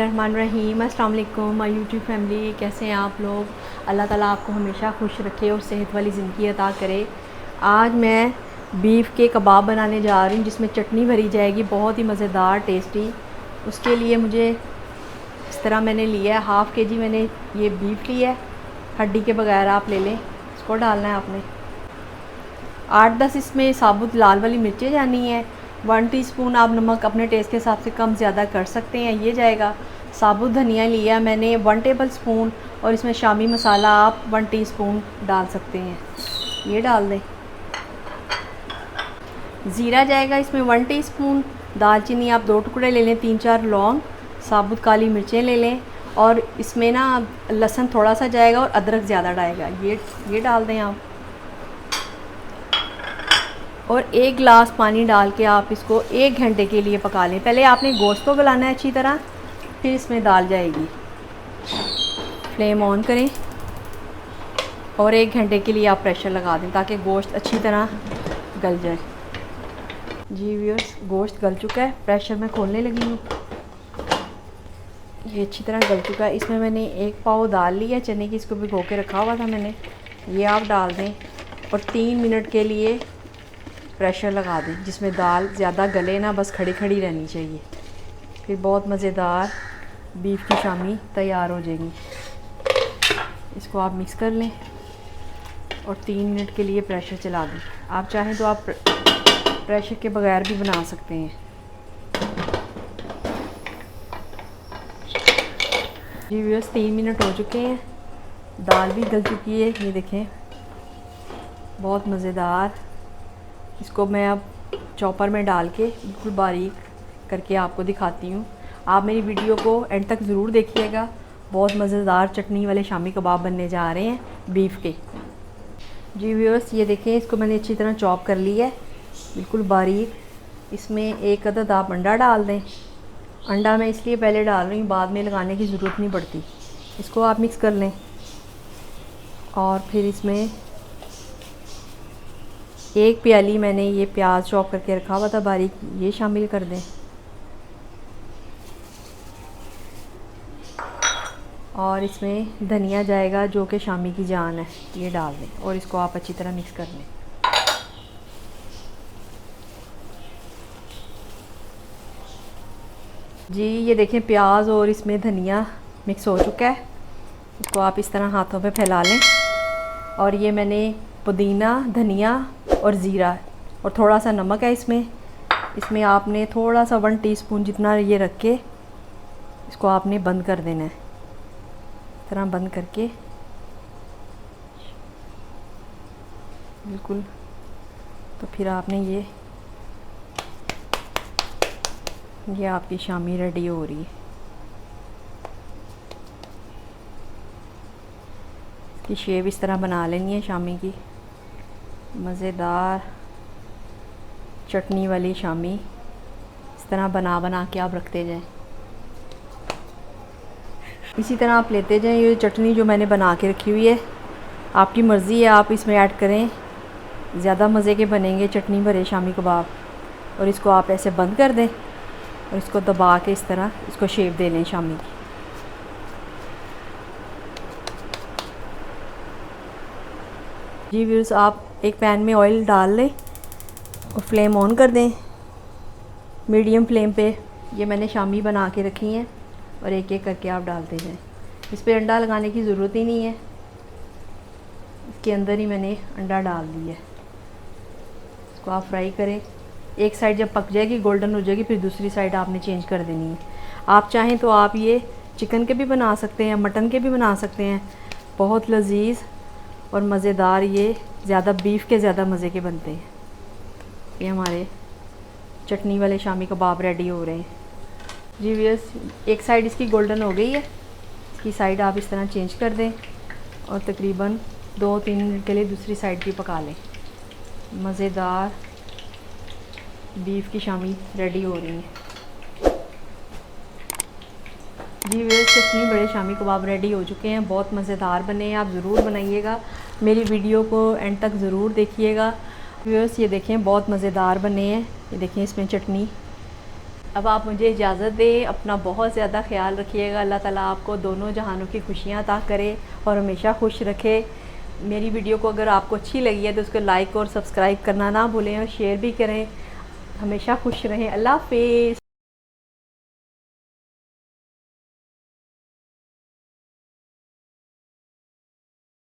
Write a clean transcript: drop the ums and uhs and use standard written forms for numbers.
बिस्मिल्लाहिर्रहमानिर्रहीम। अस्सलाम वालेकुम माय यूट्यूब फैमिली, कैसे हैं आप लोग। अल्लाह ताला आपको हमेशा खुश रखे और सेहत वाली ज़िंदगी अता करे। आज मैं बीफ के कबाब बनाने जा रही हूँ जिसमें चटनी भरी जाएगी, बहुत ही मज़ेदार टेस्टी। उसके लिए मुझे इस तरह मैंने लिया है, हाफ़ के जी मैंने ये बीफ लिया है, हड्डी के बगैर आप ले लें। इसको डालना है आपने 8-10 इसमें साबुत लाल वाली मिर्चें जानी है। 1 टीस्पून आप नमक अपने टेस्ट के हिसाब से कम ज़्यादा कर सकते हैं, ये जाएगा। साबुत धनिया लिया मैंने 1 टेबल स्पून, और इसमें शामी मसाला आप 1 टीस्पून डाल सकते हैं, ये डाल दें। ज़ीरा जाएगा इसमें 1 टीस्पून। दालचीनी आप 2 टुकड़े ले लें, 3-4 लौंग, साबुत काली मिर्चें ले लें, और इसमें ना लहसुन थोड़ा सा जाएगा और अदरक ज़्यादा डालेगा, ये डाल दें आप। और 1 गिलास पानी डाल के आप इसको 1 घंटे के लिए पका लें। पहले आपने गोश्त को गलाना है अच्छी तरह, फिर इसमें दाल जाएगी। फ्लेम ऑन करें और 1 घंटे के लिए आप प्रेशर लगा दें ताकि गोश्त अच्छी तरह गल जाए। जी व्यूअर्स, गोश्त गल चुका है, प्रेशर मैं खोलने लगी हूँ। ये अच्छी तरह गल चुका है। इसमें मैंने 1 पाव दाल ली है चने की, इसको भिगो के रखा हुआ था मैंने, ये आप डाल दें और 3 मिनट के लिए प्रेशर लगा दें जिसमें दाल ज़्यादा गले ना, बस खड़ी खड़ी रहनी चाहिए। फिर बहुत मज़ेदार बीफ की शामी तैयार हो जाएगी। इसको आप मिक्स कर लें और 3 मिनट के लिए प्रेशर चला दें। आप चाहें तो आप प्रेशर के बगैर भी बना सकते हैं। जी व्यूअर्स, 3 मिनट हो चुके हैं, दाल भी गल चुकी है, ये देखें बहुत मज़ेदार। इसको मैं अब चॉपर में डाल के बिल्कुल बारीक करके आपको दिखाती हूँ। आप मेरी वीडियो को एंड तक ज़रूर देखिएगा, बहुत मज़ेदार चटनी वाले शामी कबाब बनने जा रहे हैं बीफ के। जी व्यूअर्स, ये देखें, इसको मैंने अच्छी तरह चॉप कर लिया है बिल्कुल बारीक। इसमें 1 अदद आप अंडा डाल दें। अंडा मैं इसलिए पहले डाल रही हूँ, बाद में लगाने की ज़रूरत नहीं पड़ती। इसको आप मिक्स कर लें और फिर इसमें 1 प्याली मैंने ये प्याज चॉप करके रखा हुआ था बारीक, ये शामिल कर दें। और इसमें धनिया जाएगा जो कि शामी की जान है, ये डाल दें और इसको आप अच्छी तरह मिक्स कर लें। जी ये देखें, प्याज और इसमें धनिया मिक्स हो चुका है। इसको आप इस तरह हाथों पे फैला लें। और ये मैंने पुदीना, धनिया और ज़ीरा और थोड़ा सा नमक है इसमें आपने थोड़ा सा 1 टीस्पून जितना ये रख के इसको आपने बंद कर देना है, इस तरह बंद करके बिल्कुल। तो फिर आपने ये आपकी शामी रेडी हो रही है। इसकी शेप इस तरह बना लेनी है शामी की, मज़ेदार चटनी वाली शामी। इस तरह बना के आप रखते जाएं, इसी तरह आप लेते जाएं। ये चटनी जो मैंने बना के रखी हुई है, आपकी मर्ज़ी है, आप इसमें ऐड करें, ज़्यादा मज़े के बनेंगे चटनी भरे शामी कबाब। और इसको आप ऐसे बंद कर दें और इसको दबा के इस तरह इसको शेप दे लें शामी की। जी व्यूअर्स, आप एक पैन में ऑयल डाल लें और फ्लेम ऑन कर दें मीडियम फ्लेम पे। ये मैंने शामी बना के रखी हैं और एक एक करके आप डालते जाएं। इस पर अंडा लगाने की ज़रूरत ही नहीं है, इसके अंदर ही मैंने अंडा डाल दिया है। इसको आप फ्राई करें, एक साइड जब पक जाएगी, गोल्डन हो जाएगी, फिर दूसरी साइड आपने चेंज कर देनी है। आप चाहें तो आप ये चिकन के भी बना सकते हैं, मटन के भी बना सकते हैं, बहुत लजीज और मज़ेदार। ये ज़्यादा बीफ के ज़्यादा मज़े के बनते हैं। ये हमारे चटनी वाले शामी कबाब रेडी हो रहे हैं। जी व्यूअर्स, एक साइड इसकी गोल्डन हो गई है, इसकी साइड आप इस तरह चेंज कर दें और तकरीबन 2-3 मिनट के लिए दूसरी साइड भी पका लें। मज़ेदार बीफ की शामी रेडी हो रही है। जी व्यूअर्स, चटनी बड़े शामी कबाब रेडी हो चुके हैं, बहुत मज़ेदार बने हैं। आप ज़रूर बनाइएगा, मेरी वीडियो को एंड तक ज़रूर देखिएगा। व्यूअर्स ये देखें, बहुत मज़ेदार बने हैं। ये देखें, इसमें चटनी अब आप मुझे इजाज़त दें, अपना बहुत ज़्यादा ख्याल रखिएगा। अल्लाह ताला आपको दोनों जहानों की खुशियाँ अता करे और हमेशा खुश रखे। मेरी वीडियो को अगर आपको अच्छी लगी है तो उसको लाइक और सब्सक्राइब करना ना भूलें और शेयर भी करें। हमेशा खुश रहें। अल्लाह हाफ़िज़।